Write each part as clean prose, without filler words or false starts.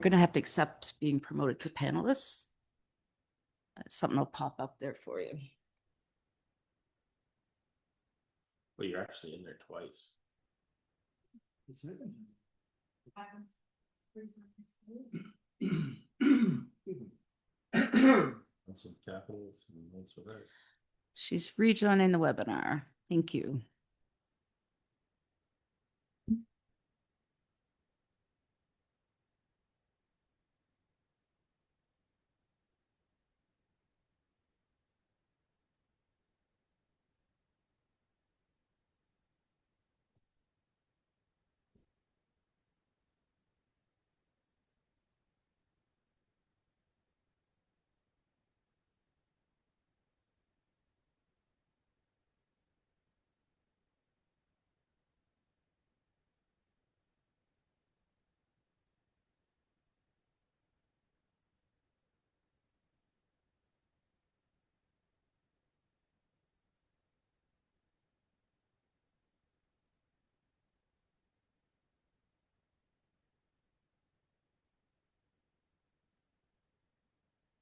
going to have to accept being promoted to panelists. Something will pop up there for you. Well, you're actually in there twice. Some capitals and links for that. She's rejoining the webinar. Thank you.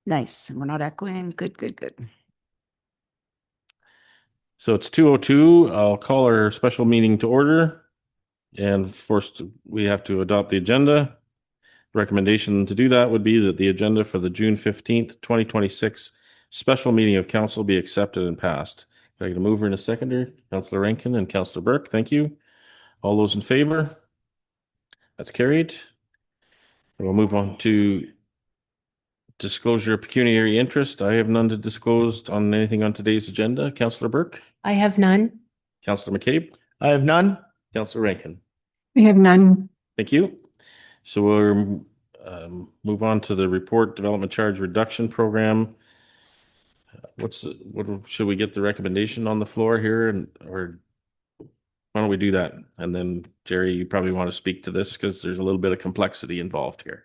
Nice. We're not echoing. Good, good, good. So it's 2:02. I'll call our special meeting to order. And first, we have to adopt the agenda. Recommendation to do that would be that the agenda for the June 15th, 2026 special meeting of council be accepted and passed. Can I get a mover and a seconder? Councillor Rankin and Councillor Burke, thank you. All those in favor? That's carried. We'll move on to disclosure of pecuniary interest. I have none to disclose on anything on today's agenda. Councillor Burke? I have none. Councillor McCabe? I have none. Councillor Rankin? We have none. Thank you. So we'll move on to the report development charge reduction program. What should we get the recommendation on the floor here, or why don't we do that? And then Jerry, you probably want to speak to this because there's a little bit of complexity involved here.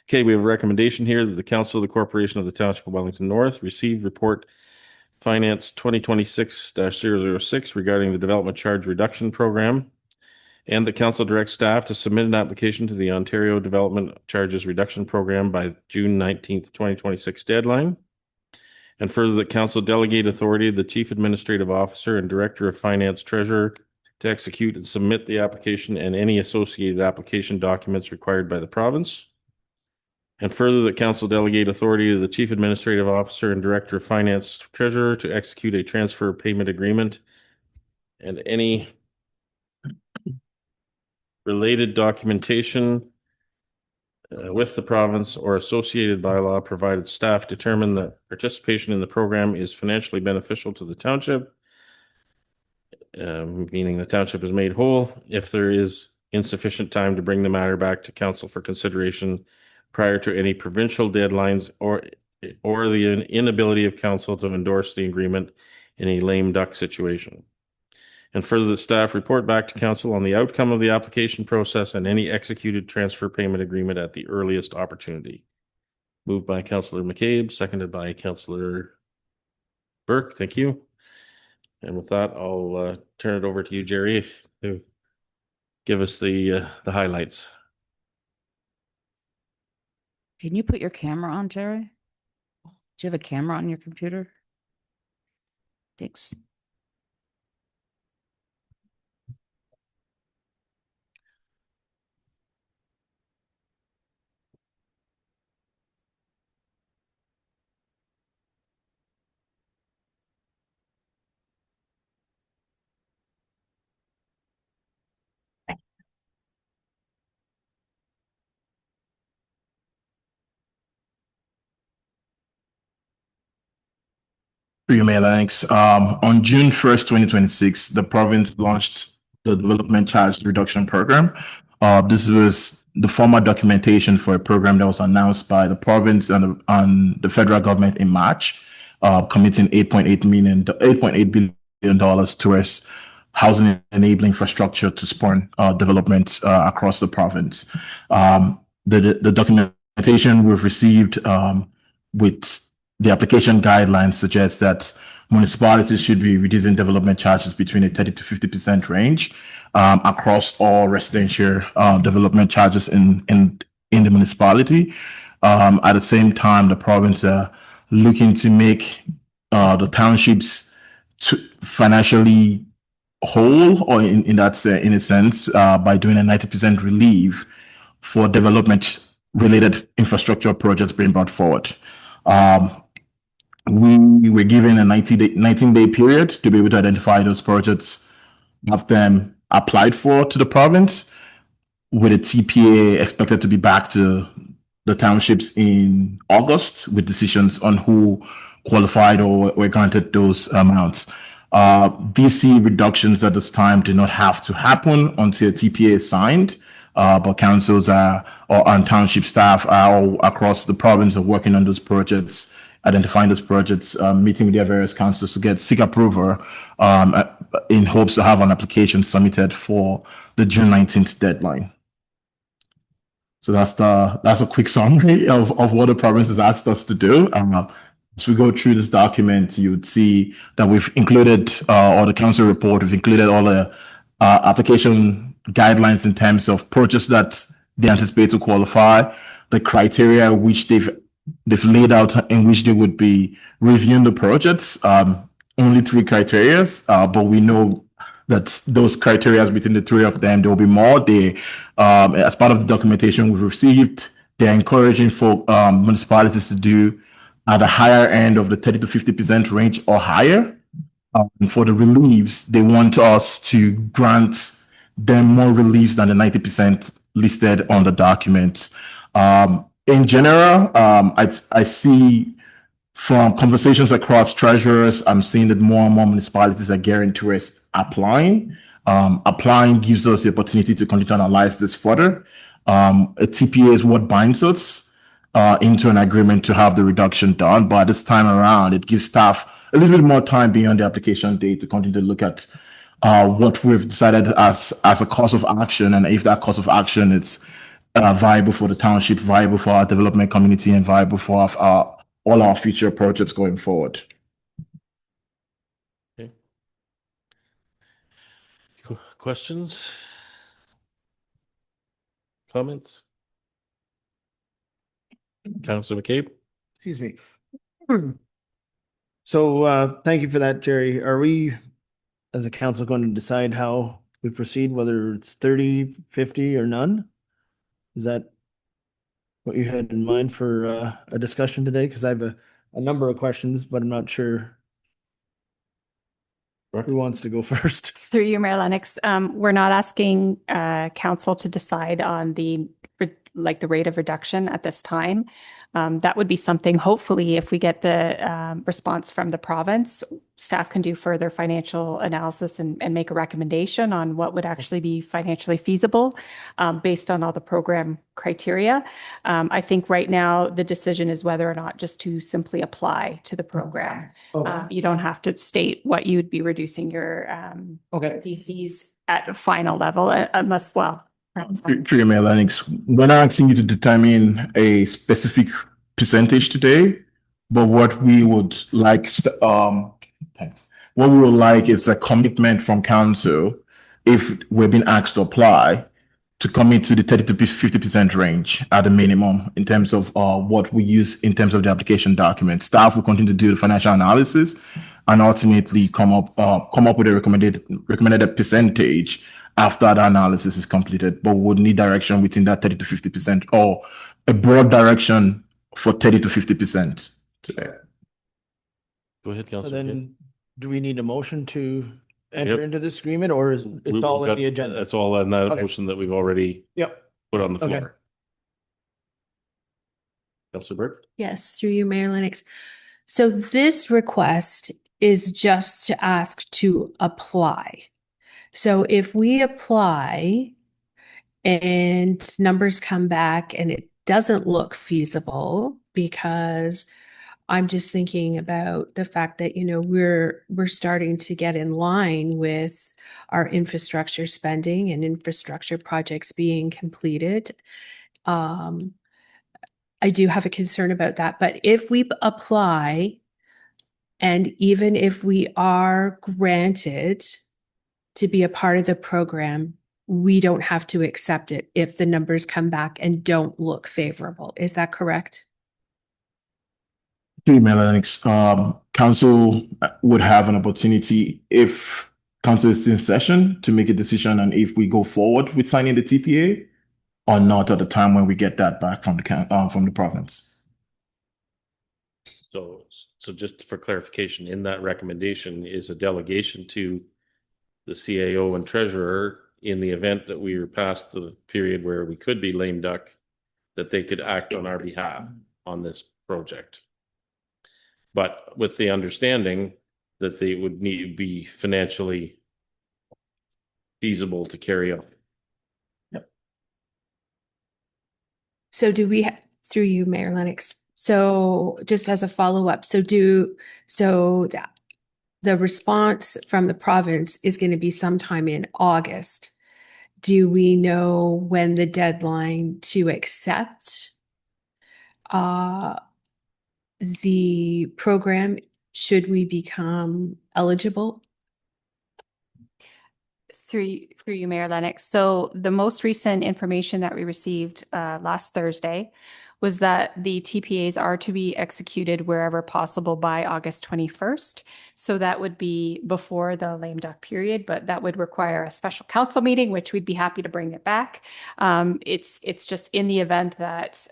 Okay, we have a recommendation here that the Council of the Corporation of the Township of Wellington North receive report finance 2026-006 regarding the development charge reduction program, and the council directs staff to submit an application to the Ontario Development Charges Reduction Program by June 19th, 2026 deadline. And further, that council delegate authority to the Chief Administrative Officer and Director of Finance Treasurer to execute and submit the application and any associated application documents required by the province. And further, that council delegate authority to the Chief Administrative Officer and Director of Finance Treasurer to execute a transfer payment agreement and any related documentation with the province or associated bylaw, provided staff determine that participation in the program is financially beneficial to the township, meaning the township is made whole if there is insufficient time to bring the matter back to council for consideration prior to any provincial deadlines or the inability of council to endorse the agreement in a lame duck situation. And further, the staff report back to council on the outcome of the application process and any executed transfer payment agreement at the earliest opportunity. Moved by Councillor McCabe, seconded by Councillor Burke. Thank you. And with that, I'll turn it over to you, Jerry, to give us the highlights. Can you put your camera on, Jerry? Do you have a camera on your computer? Thanks. You may thanks. On June 1st, 2026, the province launched the Development Charge Reduction Program. This was the formal documentation for a program that was announced by the province and the federal government in March, committing $8.8 billion towards housing enabling infrastructure to spawn development across the province. The documentation we've received with the application guidelines suggests that municipalities should be reducing development charges between a 30 to 50% range across all residential development charges in the municipality. At the same time, the province are looking to make the townships financially whole, or in a sense, by doing a 90% relief for development related infrastructure projects being brought forward. We were given a 19-day period to be able to identify those projects, have them applied for to the province, with a TPA expected to be back to the townships in August with decisions on who qualified or were granted those amounts. DC reductions at this time do not have to happen until TPA is signed, but councils and township staff are all across the province are working on those projects, identifying those projects, meeting with their various councils to seek approval in hopes to have an application submitted for the June 19th deadline. So that's a quick summary of what the province has asked us to do. As we go through this document, you would see that we've included, or the council report, we've included all the application guidelines in terms of projects that they anticipate to qualify, the criteria which they've laid out in which they would be reviewing the projects. Only 3 criteria, but we know that those criteria, within the 3 of them, there will be more. They, as part of the documentation we've received, they're encouraging for municipalities to do at the higher end of the 30 to 50% range or higher. And for the reliefs, they want us to grant them more reliefs than the 90% listed on the documents. In general, I see from conversations across treasurers, I'm seeing that more and more municipalities are gearing towards applying. Applying gives us the opportunity to continue to analyze this further. A TPA is what binds us into an agreement to have the reduction done. But this time around, it gives staff a little bit more time beyond the application date to continue to look at what we've decided as a course of action, and if that course of action is viable for the township, viable for our development community, and viable for all our future projects going forward. Okay. Questions? Comments? Councilor McCabe? Excuse me. So thank you for that, Jerry. Are we, as a council, going to decide how we proceed, whether it's 30, 50, or none? Is that what you had in mind for a discussion today? Because I have a number of questions, but I'm not sure who wants to go first. Through you, Mayor Lennox, we're not asking council to decide on the rate of reduction at this time. That would be something, hopefully, if we get the response from the province, staff can do further financial analysis and make a recommendation on what would actually be financially feasible based on all the program criteria. I think right now the decision is whether or not just to simply apply to the program. You don't have to state what you would be reducing your DCs at a final level unless, well, Through Mayor Lennox, we're not asking you to determine a specific percentage today, but what we would like, thanks. What we would like is a commitment from council, if we're being asked to apply, to commit to the 30 to 50% range at a minimum in terms of what we use in terms of the application document. Staff will continue to do the financial analysis and ultimately come up with a recommended percentage after the analysis is completed, but would need direction within that 30 to 50%, or a broad direction for 30 to 50% today. Go ahead, So Councilor. then, do we need a motion to enter into this agreement, or is it all in the agenda? That's all in that Okay. motion that we've already put on the floor. Okay. Councilor Burke? Yes, through you, Mayor Lennox. So this request is just to ask to apply. So if we apply and numbers come back and it doesn't look feasible, because I'm just thinking about the fact that, we're starting to get in line with our infrastructure spending and infrastructure projects being completed. I do have a concern about that, but if we apply And even if we are granted to be a part of the program, we don't have to accept it if the numbers come back and don't look favorable. Is that correct? Through Mayor Lennox, council would have an opportunity if council is in session to make a decision on if we go forward with signing the TPA or not at the time when we get that back from the province. So just for clarification, in that recommendation is a delegation to the CAO and treasurer in the event that we were past the period where we could be lame duck, that they could act on our behalf on this project. But with the understanding that they would need to be financially feasible to carry on. So do we, through you, Mayor Lennox, so just as a follow-up, the response from the province is going to be sometime in August. Do we know when the deadline to accept the program, should we become eligible? Through you, Mayor Lennox. So the most recent information that we received last Thursday was that the TPAs are to be executed wherever possible by August 21st. So that would be before the lame duck period, but that would require a special council meeting, which we'd be happy to bring it back. It's just in the event that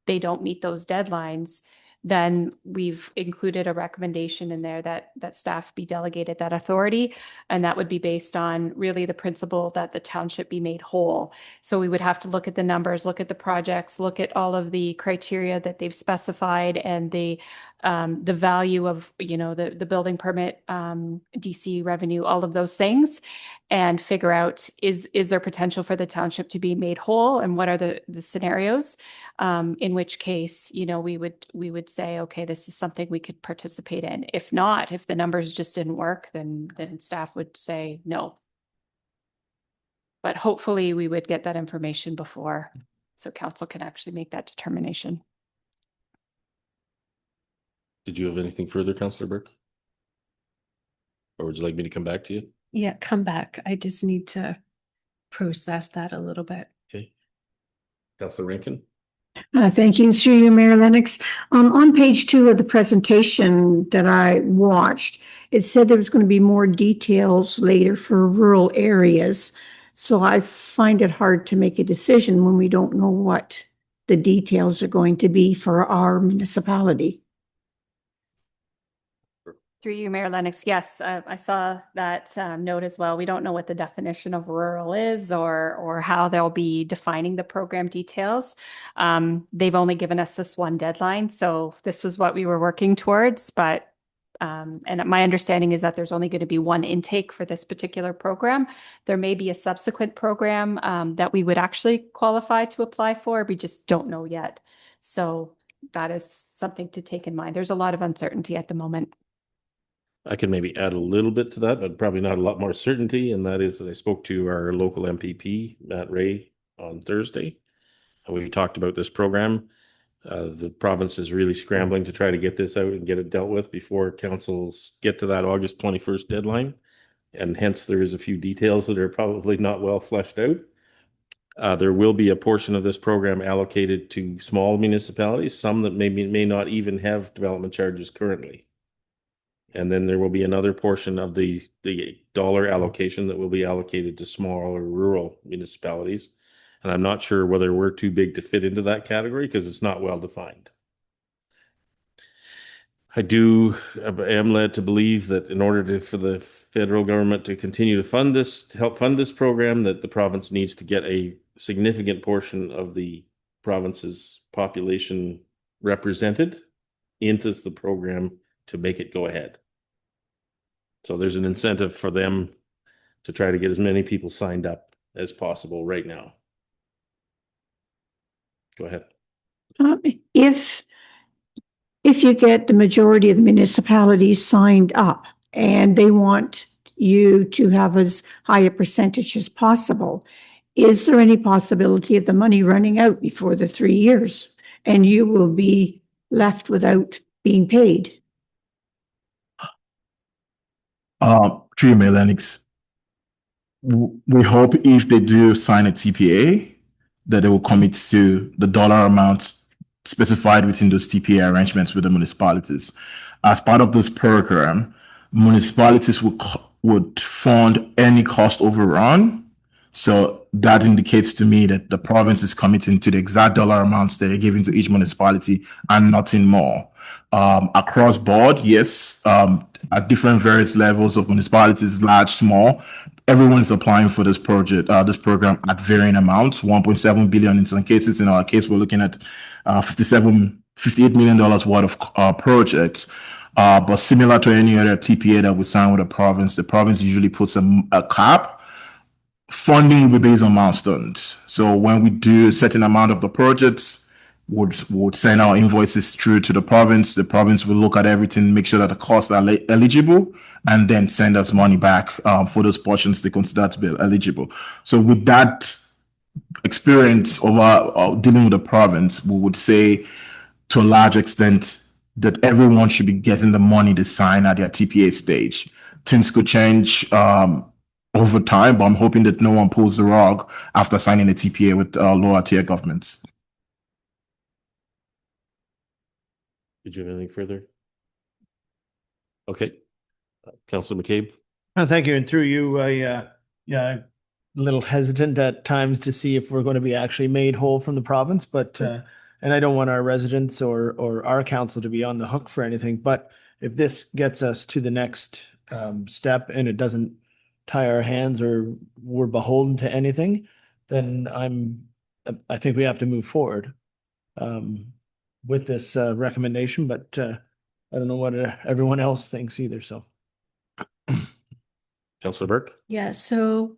they don't meet those deadlines, then we've included a recommendation in there that staff be delegated that authority. And that would be based on really the principle that the township be made whole. So we would have to look at the numbers, look at the projects, look at all of the criteria that they've specified and the value of, the building permit, DC revenue, all of those things, and figure out, is there potential for the township to be made whole, and what are the scenarios? In which case, we would say, okay, this is something we could participate in. If not, if the numbers just didn't work, then staff would say no. But hopefully we would get that information before, so council can actually make that determination. Did you have anything further, Councillor Burke? Or would you like me to come back to you? Yeah, come back. I just need to process that a little bit. Okay. Councillor Rankin? Thank you, through you, Mayor Lennox. On page 2 of the presentation that I watched, it said there was going to be more details later for rural areas. So I find it hard to make a decision when we don't know what the details are going to be for our municipality. Through you, Mayor Lennox. Yes, I saw that note as well. We don't know what the definition of rural is or how they'll be defining the program details. They've only given us this one deadline, so this was what we were working towards. But and my understanding is that there's only going to be one intake for this particular program. There may be a subsequent program that we would actually qualify to apply for. We just don't know yet. So that is something to take in mind. There's a lot of uncertainty at the moment. I can maybe add a little bit to that, but probably not a lot more certainty. And that is that I spoke to our local MPP, Matt Ray, on Thursday. And we talked about this program. The province is really scrambling to try to get this out and get it dealt with before councils get to that August 21st deadline. And hence there is a few details that are probably not well fleshed out. There will be a portion of this program allocated to small municipalities, some that may not even have development charges currently. And then there will be another portion of the dollar allocation that will be allocated to smaller rural municipalities. And I'm not sure whether we're too big to fit into that category because it's not well defined. I am led to believe that in order for the federal government to continue to fund this, to help fund this program, that the province needs to get a significant portion of the province's population represented into the program to make it go ahead. So there's an incentive for them to try to get as many people signed up as possible right now. Go ahead. If you get the majority of the municipalities signed up and they want you to have as high a percentage as possible, is there any possibility of the money running out before the 3 years and you will be left without being paid? Through Mayor Lennox, we hope if they do sign a TPA, that they will commit to the dollar amount specified within those TPA arrangements with the municipalities. As part of this program, municipalities would fund any cost overrun. So that indicates to me that the province is committing to the exact dollar amounts that are given to each municipality and nothing more. Across board, yes, at different various levels of municipalities, large, small, everyone is applying for this project, this program at varying amounts, 1.7 billion in some cases. In our case, we're looking at $58 million worth of projects. But similar to any other TPA that we sign with the province usually puts a cap. Funding will be based on milestones. So when we do a certain amount of the projects, would send our invoices through to the province. The province will look at everything, make sure that the costs are eligible, and then send us money back for those portions they consider to be eligible. So with that experience over dealing with the province, we would say to a large extent that everyone should be getting the money they sign at their TPA stage. Things could change over time, but I'm hoping that no one pulls the rug after signing a TPA with lower tier governments. Did you have anything further? Okay. Councilor McCabe? Thank you. And through you, yeah, a little hesitant at times to see if we're going to be actually made whole from the province, but and I don't want our residents or our council to be on the hook for anything. But if this gets us to the next step and it doesn't tie our hands or we're beholden to anything, then I think we have to move forward with this recommendation. But I don't know what everyone else thinks either. So, Councilor Burke? Yeah, so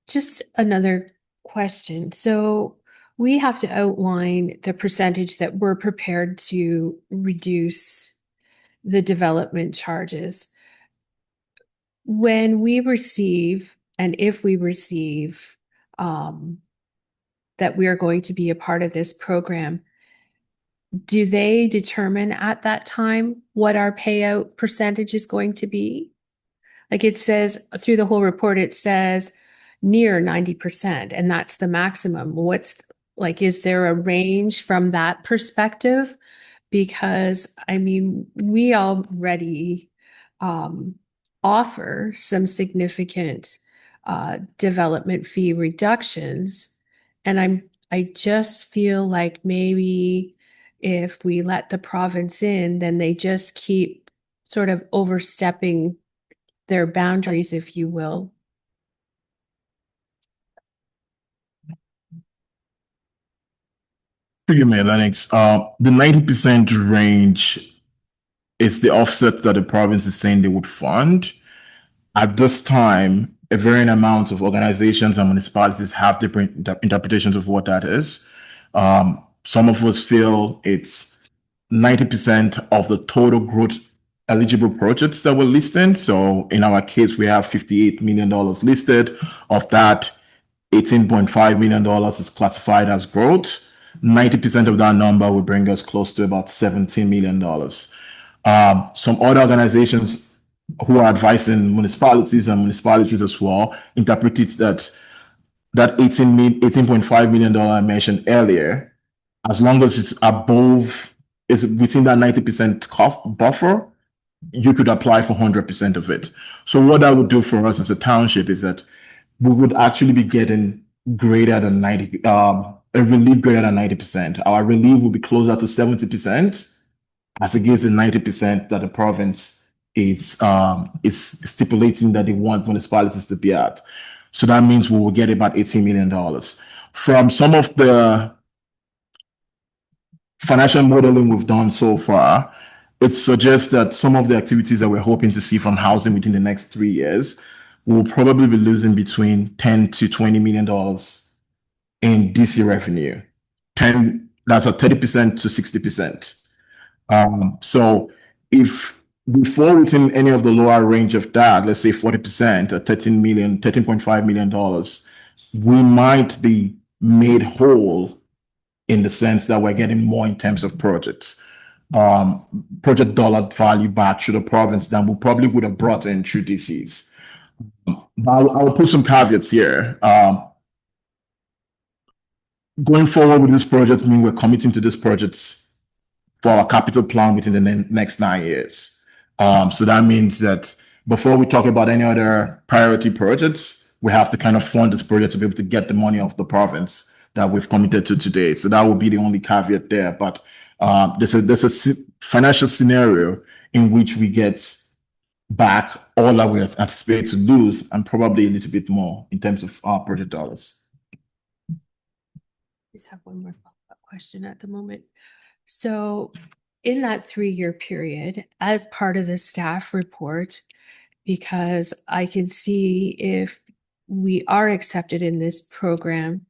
just another question. So we have to outline the percentage that we're prepared to reduce the development charges. When we receive, and if we receive, that we are going to be a part of this program, do they determine at that time what our payout percentage is going to be? Like it says through the whole report, it says near 90%, and that's the maximum. Is there a range from that perspective? Because I mean, we already offer some significant development fee reductions, and I just feel like maybe if we let the province in, then they just keep sort of overstepping their boundaries, if you will. For you, Mayor Lennox, the 90% range is the offset that the province is saying they would fund. At this time, a varying amount of organizations and municipalities have different interpretations of what that is. Some of us feel it's 90% of the total growth eligible projects that we're listing. So in our case, we have $58 million listed. Of that, $18.5 million is classified as growth. 90% of that number would bring us close to about $17 million. Some other organizations who are advising municipalities and municipalities as well interpreted that $18.5 million I mentioned earlier, as long as it's within that 90% buffer, you could apply for 100% of it. So what that would do for us as a township is that we would actually be getting greater than 90, a relief greater than 90%. Our relief will be closer to 70% as against the 90% that the province is stipulating that they want municipalities to be at. So that means we will get about $18 million. From some of the financial modeling we've done so far, it suggests that some of the activities that we're hoping to see from housing within the next 3 years will probably be losing between $10 to $20 million in DC revenue. That's a 30% to 60%. So if we fall within any of the lower range of that, let's say 40% or $13.5 million, we might be made whole in the sense that we're getting more in terms of projects. project dollar value back to the province than we probably would have brought in through DCs. But I'll put some caveats here. Going forward with this project means we're committing to this project for our capital plan within the next 9 years. So that means that before we talk about any other priority projects, we have to kind of fund this project to be able to get the money off the province that we've committed to today. So that will be the only caveat there. But there's a financial scenario in which we get back all that we anticipate to lose and probably a little bit more in terms of our project dollars. Just have one more follow-up question at the moment. So in that 3-year period, as part of the staff report, because I can see if we are accepted in this program,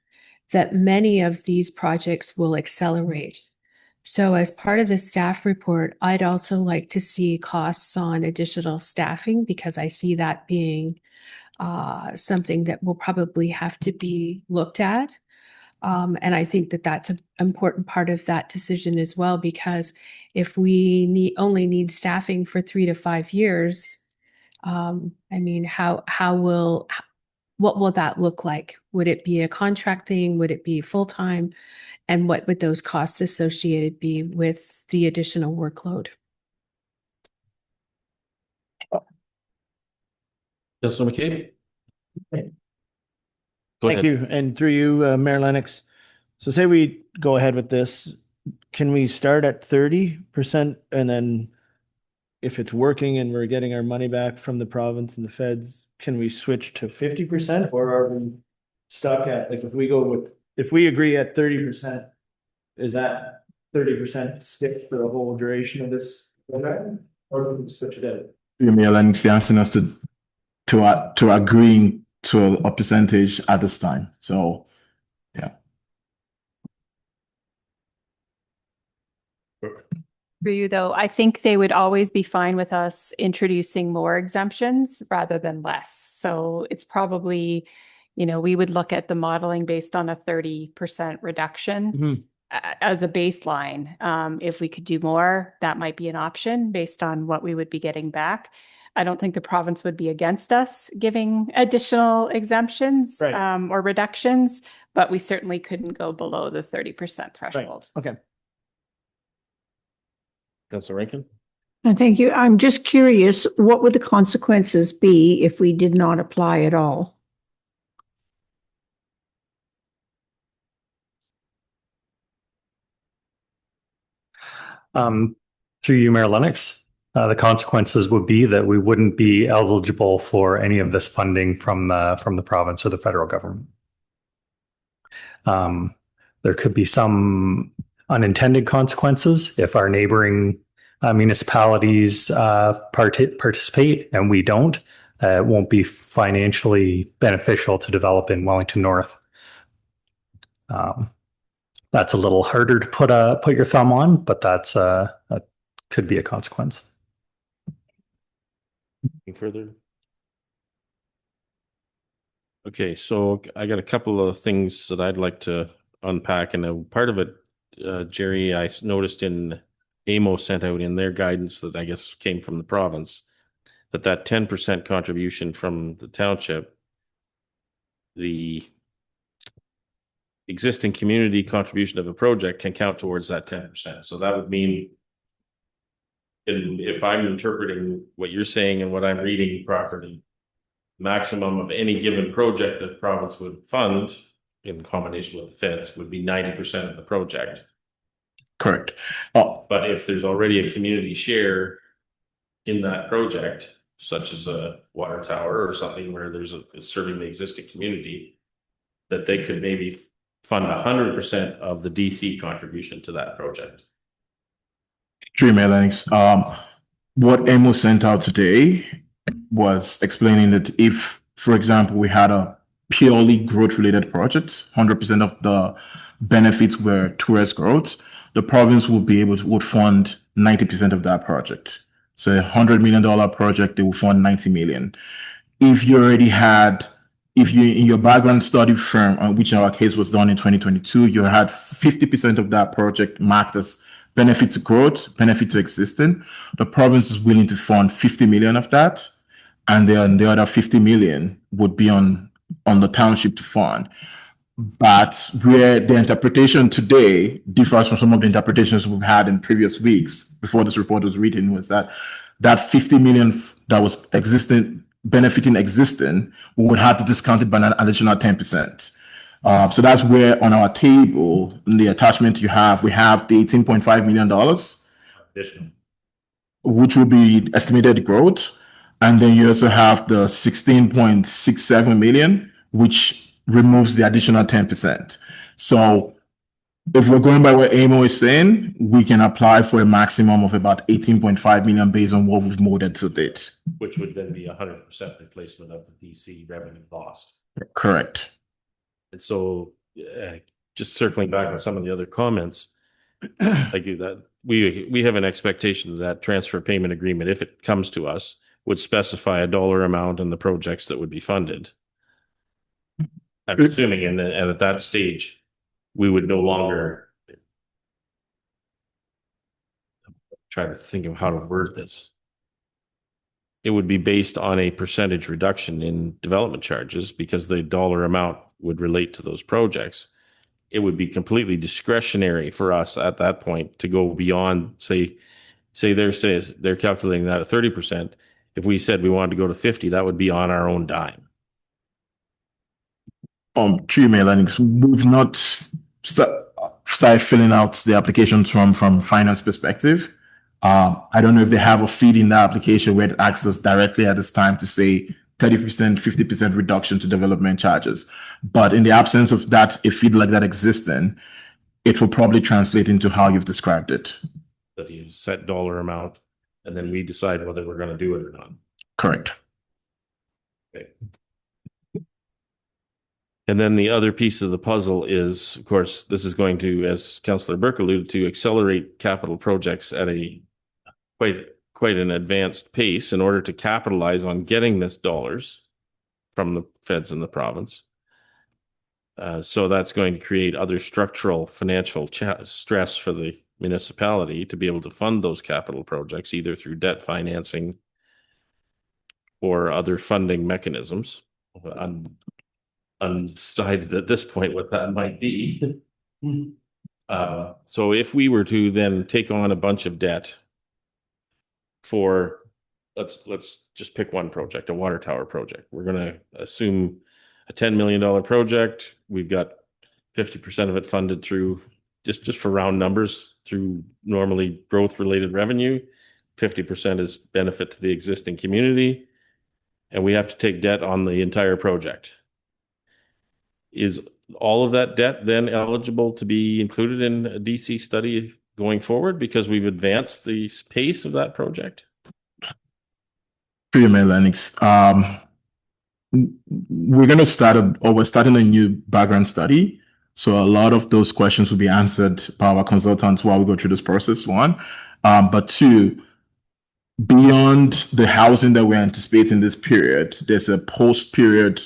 that many of these projects will accelerate. So as part of the staff report, I'd also like to see costs on additional staffing, because I see that being something that will probably have to be looked at. And I think that that's an important part of that decision as well, because if we only need staffing for 3 to 5 years, I mean, what will that look like? Would it be a contract thing? Would it be full-time? And what would those costs associated be with the additional workload? Councilor McCabe? Go Thank ahead. you. And through you, Mayor Lennox. So say we go ahead with this, can we start at 30% and then if it's working and we're getting our money back from the province and the feds, can we switch to 50% or are we stuck at, like, if we agree at 30%, is that 30% stick for the whole duration of this program? Or can we switch it out? Mayor Lennox asking us to agreeing to a percentage at this time. So, yeah. For you though, I think they would always be fine with us introducing more exemptions rather than less. So it's probably, we would look at the modeling based on a 30% reduction as a baseline. If we could do more, that might be an option based on what we would be getting back. I don't think the province would be against us giving additional exemptions or reductions, but we certainly couldn't go below the 30% threshold. Right. Okay. Councilor Rankin? Thank you. I'm just curious, what would the consequences be if we did not apply at all? Through you, Mayor Lennox, the consequences would be that we wouldn't be eligible for any of this funding from the province or the federal government. There could be some unintended consequences if our neighboring municipalities participate and we don't. It won't be financially beneficial to develop in Wellington North. That's a little harder to put your thumb on, but that could be a consequence. Anything further? Okay, so I got a couple of things that I'd like to unpack, and part of it, Jerry, I noticed in AMO sent out in their guidance that I guess came from the province, that 10% contribution from the township, the existing community contribution of a project can count towards that 10%. So that would mean, if I'm interpreting what you're saying and what I'm reading properly, maximum of any given project that the province would fund in combination with the feds would be 90% of the project. Correct. But if there's already a community share in that project, such as a water tower or something where it's serving the existing community, that they could maybe fund 100% of the DC contribution to that project. True, Mayor Lennox. What AMO sent out today was explaining that if, for example, we had a purely growth-related project, 100% of the benefits were towards growth, the province would fund 90% of that project. So $100 million project, they will fund 90 million. If you in your background study firm, which in our case was done in 2022, you had 50% of that project marked as benefit to growth, benefit to existing. The province is willing to fund 50 million of that, and then the other 50 million would be on the township to fund. But where the interpretation today differs from some of the interpretations we've had in previous weeks before this report was written, was that 50 million that was benefiting existing, we would have to discount it by an additional 10%. So that's where on our table, in the attachment we have the $18.5 million, Additional. which will be estimated growth. And then you also have the 16.67 million, which removes the additional 10%. So if we're going by what AMO is saying, we can apply for a maximum of about 18.5 million based on what we've modeled to date. Which would then be 100% replacement of the DC revenue lost. Correct. And so, just circling back on some of the other comments, like that, we have an expectation that transfer payment agreement, if it comes to us, would specify a dollar amount in the projects that would be funded. I'm assuming, and at that stage, we would no longer try to think of how to word this. It would be based on a percentage reduction in development charges because the dollar amount would relate to those projects. It would be completely discretionary for us at that point to go beyond, say they're calculating that at 30%. If we said we wanted to go to 50, that would be on our own dime. True, Lennox. We've not started filling out the applications from finance perspective. I don't know if they have a feed in the application where it asks us directly at this time to say 30%, 50% reduction to development charges. But in the absence of that, a feed like that existing, it will probably translate into how you've described it. That you set dollar amount, and then we decide whether we're going to do it or not. Correct. Okay. And then the other piece of the puzzle is, of course, this is going to, as Councillor Burke alluded to, accelerate capital projects at a quite an advanced pace in order to capitalize on getting this dollars from the feds in the province. So that's going to create other structural financial stress for the municipality to be able to fund those capital projects, either through debt financing or other funding mechanisms. I'm undecided at this point what that might be. So if we were to then take on a bunch of debt for, let's just pick one project, a water tower project. We're going to assume a $10 million project. We've got 50% of it funded through, just for round numbers, through normally growth related revenue. 50% is benefit to the existing community. And we have to take debt on the entire project. Is all of that debt then eligible to be included in a DC study going forward because we've advanced the pace of that project? Pretty much, Lennox. We're starting a new background study. So a lot of those questions will be answered by our consultants while we go through this process, one. But two, beyond the housing that we're anticipating this period, there's a post-period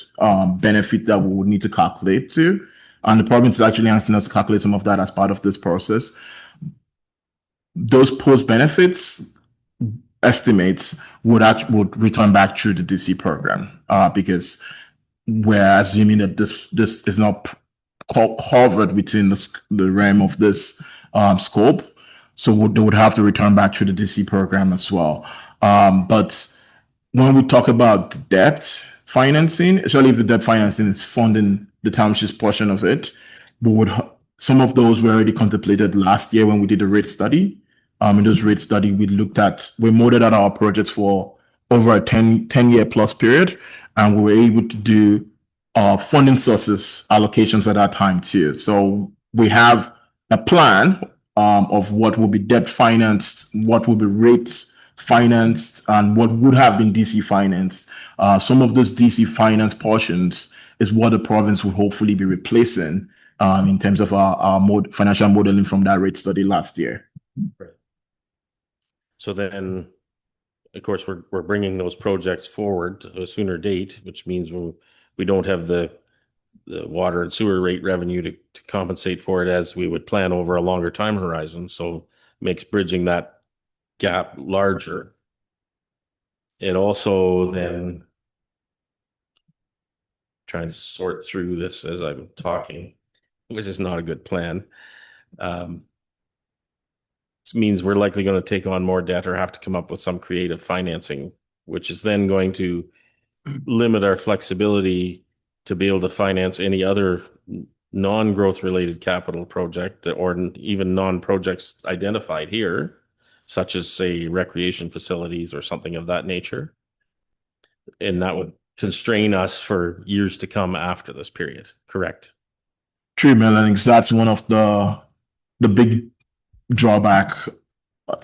benefit that we would need to calculate too. And the province is actually asking us to calculate some of that as part of this process. Those post-benefits estimates would return back through the DC program because we're assuming that this is not covered within the realm of this scope. So they would have to return back to the DC program as well. But when we talk about debt financing, especially if the debt financing is funding the township's portion of it, some of those were already contemplated last year when we did a rate study. In those rate study, we modeled out our projects for over a 10-year plus period, and we were able to do funding sources allocations at that time too. So we have a plan of what will be debt financed, what will be rate financed, and what would have been DC financed. Some of those DC finance portions is what the province will hopefully be replacing in terms of our financial modeling from that rate study last year. Right. So then, of course, we're bringing those projects forward to a sooner date, which means we don't have the water and sewer rate revenue to compensate for it as we would plan over a longer time horizon. So makes bridging that gap larger. It also then, trying to sort through this as I'm talking, which is not a good plan. This means we're likely going to take on more debt or have to come up with some creative financing, which is then going to limit our flexibility to be able to finance any other non-growth related capital project or even non-projects identified here, such as, say, recreation facilities or something of that nature. And that would constrain us for years to come after this period. Correct. True, Melanie. That's one of the big drawback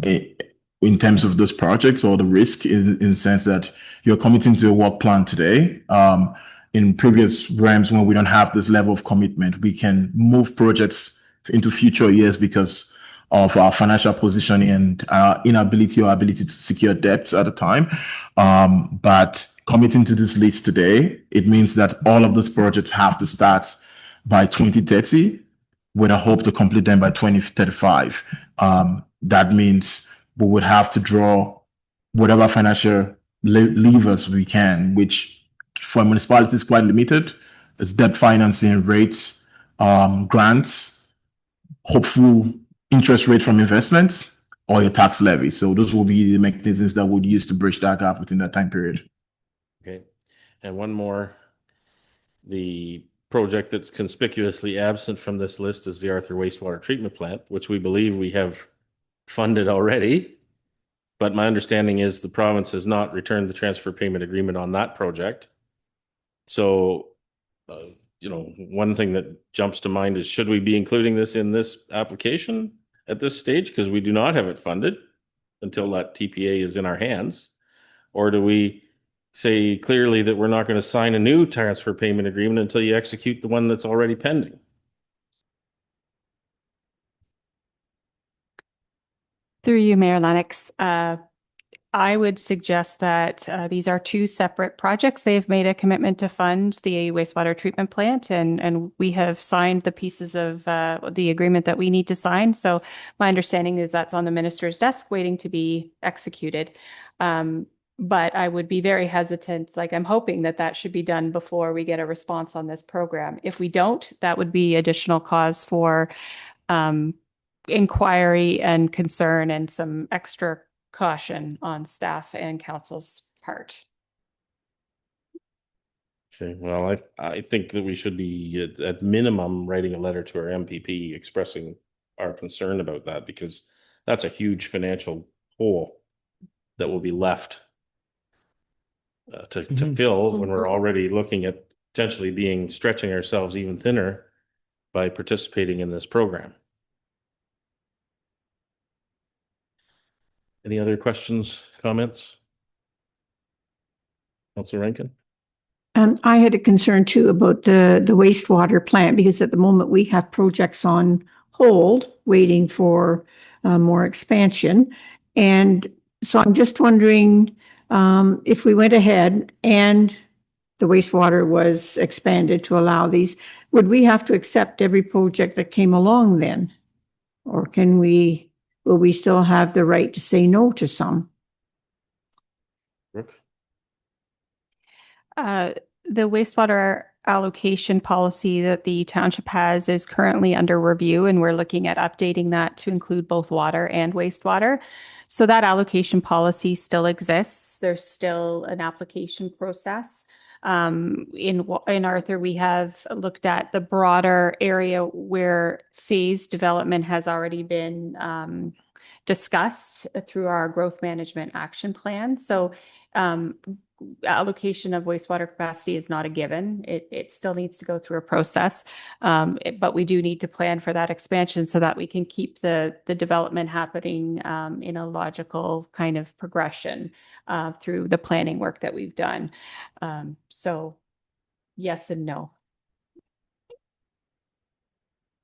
in terms of those projects, or the risk in the sense that you're committing to a work plan today. In previous realms, when we don't have this level of commitment, we can move projects into future years because of our financial positioning and our inability or ability to secure debts at the time. But committing to this list today, it means that all of those projects have to start by 2030 with a hope to complete them by 2035. That means we would have to draw whatever financial levers we can, which for municipalities is quite limited. It's debt financing, rates, grants, hopeful interest rate from investments, or your tax levy. So those will be the mechanisms that we'll use to bridge that gap within that time period. Okay. And one more. The project that's conspicuously absent from this list is the Arthur Wastewater Treatment Plant, which we believe we have funded already. But my understanding is the province has not returned the transfer payment agreement on that project. So, one thing that jumps to mind is, should we be including this in this application at this stage? Because we do not have it funded until that TPA is in our hands. Or do we say clearly that we're not going to sign a new transfer payment agreement until you execute the one that's already pending? Through you, Mayor Lennox, I would suggest that these are two separate projects. They have made a commitment to fund the wastewater treatment plant, and we have signed the pieces of the agreement that we need to sign. So my understanding is that's on the minister's desk waiting to be executed. But I would be very hesitant, like I'm hoping that that should be done before we get a response on this program. If we don't, that would be additional cause for inquiry and concern and some extra caution on staff and council's part. Okay, well, I think that we should be at minimum writing a letter to our MPP expressing our concern about that, because that's a huge financial hole that will be left to fill when we're already looking at potentially stretching ourselves even thinner by participating in this program. Any other questions, comments? Councilor Rankin? I had a concern too about the wastewater plant, because at the moment we have projects on hold waiting for more expansion. And so I'm just wondering if we went ahead and the wastewater was expanded to allow these, would we have to accept every project that came along then? Or will we still have the right to say no to some? Brooke? The wastewater allocation policy that the township has is currently under review, and we're looking at updating that to include both water and wastewater. So that allocation policy still exists. There's still an application process. In Arthur, we have looked at the broader area where phase development has already been discussed through our growth management action plan. So allocation of wastewater capacity is not a given. It still needs to go through a process, but we do need to plan for that expansion so that we can keep the development happening in a logical kind of progression through the planning work that we've done. So yes and no.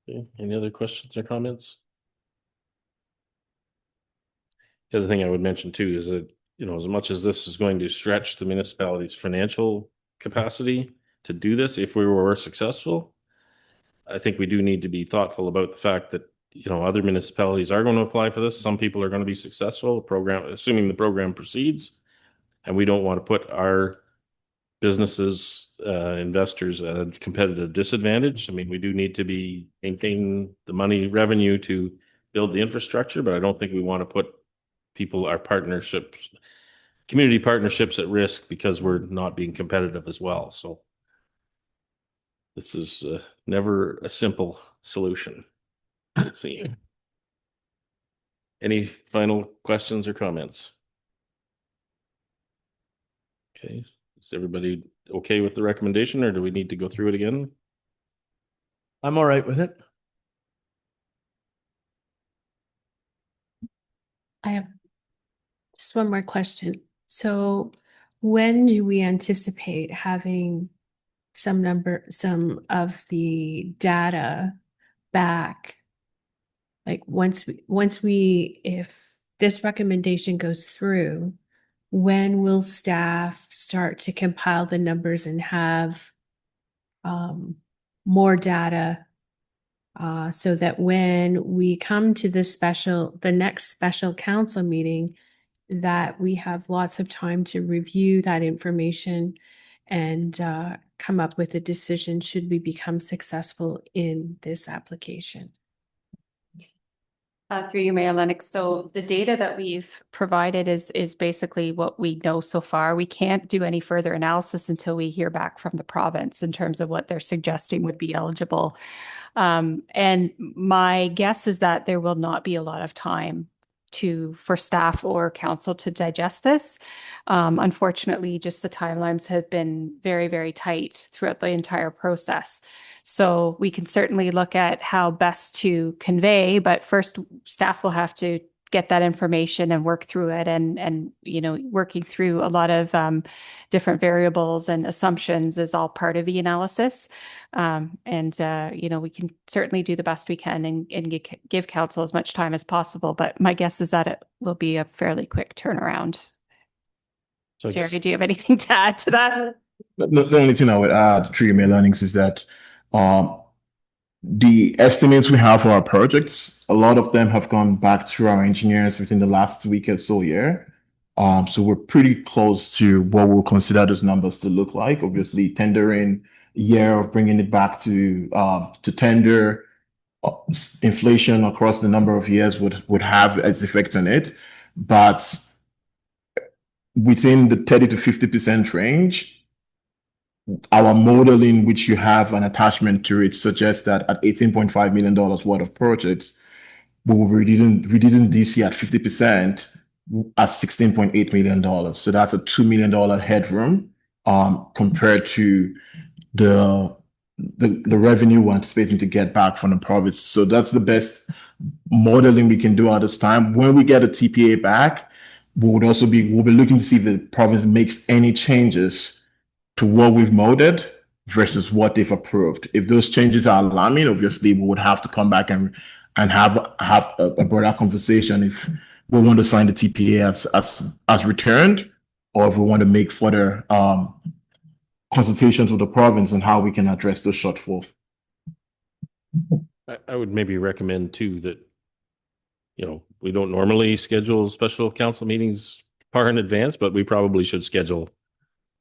Okay. Any other questions or comments? The other thing I would mention too is that, as much as this is going to stretch the municipality's financial capacity to do this, if we were successful, I think we do need to be thoughtful about the fact that other municipalities are going to apply for this. Some people are going to be successful assuming the program proceeds. And we don't want to put our businesses, investors at a competitive disadvantage. I mean, we do need to be maintaining the revenue to build the infrastructure, but I don't think we want to put our community partnerships at risk because we're not being competitive as well. So this is never a simple solution. Let's see. Any final questions or comments? Okay. Is everybody okay with the recommendation, or do we need to go through it again? I'm all right with it. I have just one more question. So when do we anticipate having some of the data back? Like if this recommendation goes through, when will staff start to compile the numbers and have more data so that when we come to the next special council meeting, that we have lots of time to review that information and come up with a decision should we become successful in this application? Through you, Mayor Lennox. So the data that we've provided is basically what we know so far. We can't do any further analysis until we hear back from the province in terms of what they're suggesting would be eligible. And my guess is that there will not be a lot of time for staff or council to digest this. Unfortunately, just the timelines have been very, very tight throughout the entire process. So we can certainly look at how best to convey, but first staff will have to get that information and work through it and working through a lot of different variables and assumptions is all part of the analysis. We can certainly do the best we can and give council as much time as possible. But my guess is that it will be a fairly quick turnaround. So Jerry, do you have anything to add to that? The only thing I would add to my learnings is that the estimates we have for our projects, a lot of them have gone back to our engineers within the last week or so year. So we're pretty close to what we'll consider those numbers to look like. Obviously, tendering year of bringing it back to tender, inflation across the number of years would have its effect on it. But within the 30 to 50% range, our modeling, which you have an attachment to it, suggests that at $18.5 million worth of projects, we will reducing DC at 50% at $16.8 million. So that's a $2 million headroom compared to the revenue we're anticipating to get back from the province. So that's the best modeling we can do at this time. When we get a TPA back, we'll be looking to see if the province makes any changes to what we've modeled versus what they've approved. If those changes are alarming, obviously we would have to come back and have a broader conversation if we want to sign the TPA as returned, or if we want to make further consultations with the province on how we can address those shortfalls. I would maybe recommend too that, we don't normally schedule special council meetings far in advance, but we probably should schedule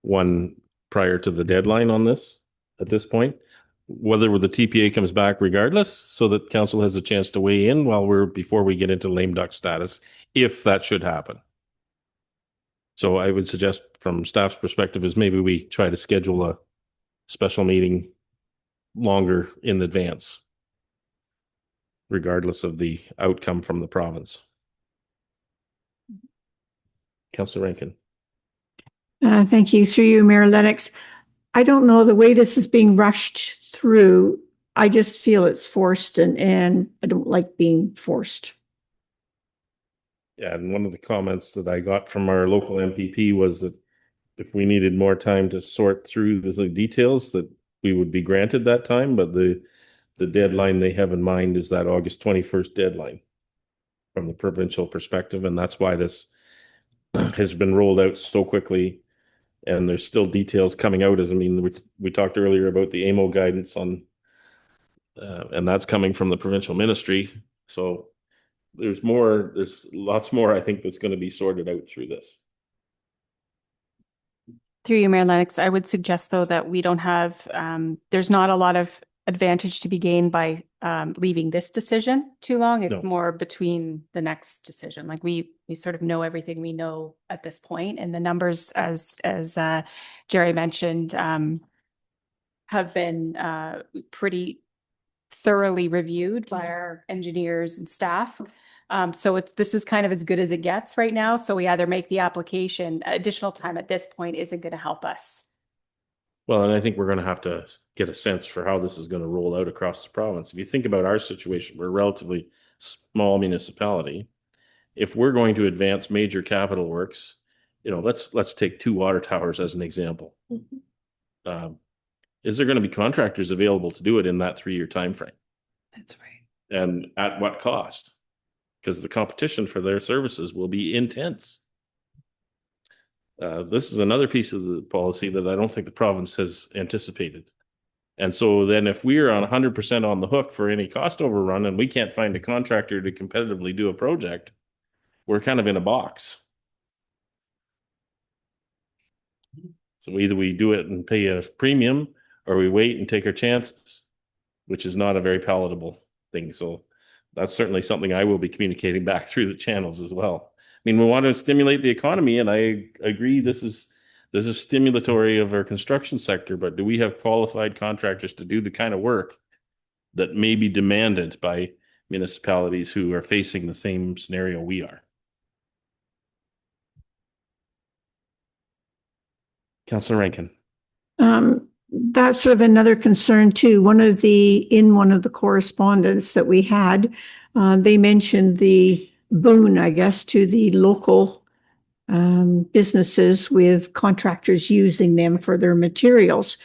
one prior to the deadline on this at this point, whether the TPA comes back regardless, so that council has a chance to weigh in before we get into lame duck status, if that should happen. So I would suggest from staff's perspective is maybe we try to schedule a special meeting longer in advance, regardless of the outcome from the province. Councillor Rankin. Thank you. Through you, Mayor Lennox. I don't know the way this is being rushed through. I just feel it's forced and I don't like being forced. Yeah, and one of the comments that I got from our local MPP was that if we needed more time to sort through the details, that we would be granted that time, but the deadline they have in mind is that August 21st deadline from the provincial perspective, and that's why this has been rolled out so quickly. And there's still details coming out. We talked earlier about the AMO guidance on, and that's coming from the provincial ministry. So there's lots more, I think, that's going to be sorted out through this. Through you, Mayor Lennox, I would suggest though that we don't have, there's not a lot of advantage to be gained by leaving this decision too long. It's No. more between the next decision. Like we sort of know everything we know at this point, and the numbers, as Jerry mentioned, have been pretty thoroughly reviewed by our engineers and staff. So this is kind of as good as it gets right now. So we either make the application, additional time at this point isn't going to help us. Well, and I think we're going to have to get a sense for how this is going to roll out across the province. If you think about our situation, we're a relatively small municipality. If we're going to advance major capital works, let's take 2 water towers as an example. Is there going to be contractors available to do it in that 3-year time frame? That's right. And at what cost? Because the competition for their services will be intense. This is another piece of the policy that I don't think the province has anticipated. And so then if we're on 100% on the hook for any cost overrun and we can't find a contractor to competitively do a project, we're kind of in a box. So either we do it and pay a premium, or we wait and take our chances, which is not a very palatable thing. So that's certainly something I will be communicating back through the channels as well. I mean, we want to stimulate the economy, and I agree this is stimulatory of our construction sector, but do we have qualified contractors to do the kind of work that may be demanded by municipalities who are facing the same scenario we are? Councillor Rankin. That's sort of another concern too. In one of the correspondence that we had, they mentioned the boon, I guess, to the local businesses with contractors using them for their materials.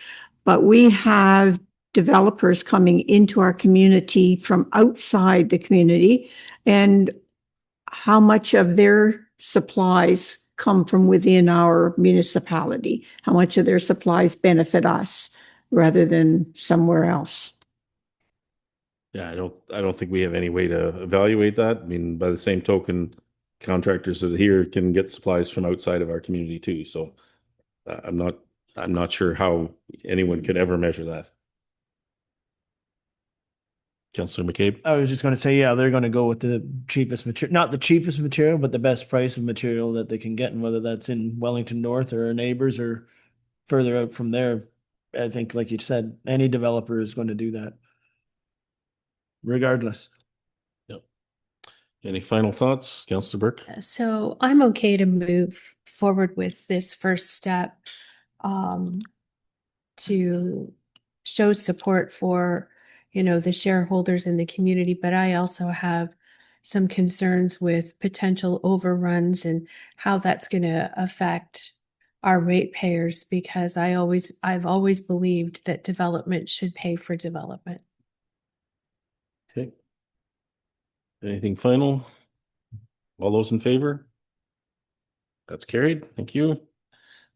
But we have developers coming into our community from outside the community, and how much of their supplies come from within our municipality, how much of their supplies benefit us rather than somewhere else. Yeah, I don't think we have any way to evaluate that. I mean, by the same token, contractors that are here can get supplies from outside of our community too. So I'm not sure how anyone could ever measure that. Councillor McCabe. I was just going to say, yeah, they're going to go with the cheapest material, not the cheapest material, but the best price of material that they can get. And whether that's in Wellington North or our neighbors or further out from there, I think, like you said, any developer is going to do that regardless. Yep. Any final thoughts, Councillor Burke? So I'm okay to move forward with this first step to show support for, the shareholders in the community, but I also have some concerns with potential overruns and how that's going to affect our ratepayers, because I've always believed that development should pay for development. Okay. Anything final? All those in favor? That's carried. Thank you.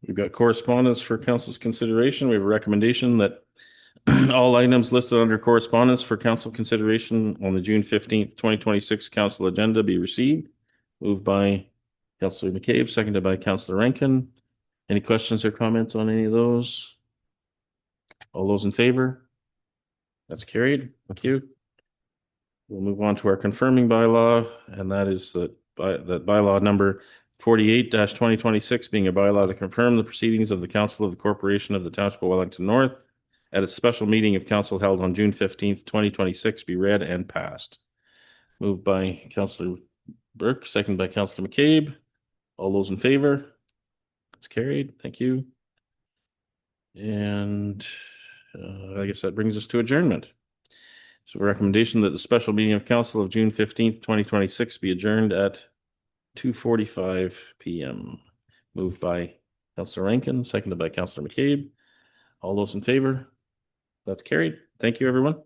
We've got correspondence for council's consideration. We have a recommendation that all items listed under correspondence for council consideration on the June 15th, 2026 council agenda be received. Moved by Councillor McCabe, seconded by Councillor Rankin. Any questions or comments on any of those? All those in favor? That's carried. Thank you. We'll move on to our confirming bylaw, and that is that bylaw number 48-2026 being a bylaw to confirm the proceedings of the Council of the Corporation of the Township of Wellington North at its special meeting of council held on June 15th, 2026 be read and passed. Moved by Councillor Burke, seconded by Councillor McCabe. All those in favor? It's carried. Thank you. And I guess that brings us to adjournment. So a recommendation that the special meeting of council of June 15th, 2026 be adjourned at 2:45 p.m. Moved by Councillor Rankin, seconded by Councillor McCabe. All those in favor? That's carried. Thank you, everyone.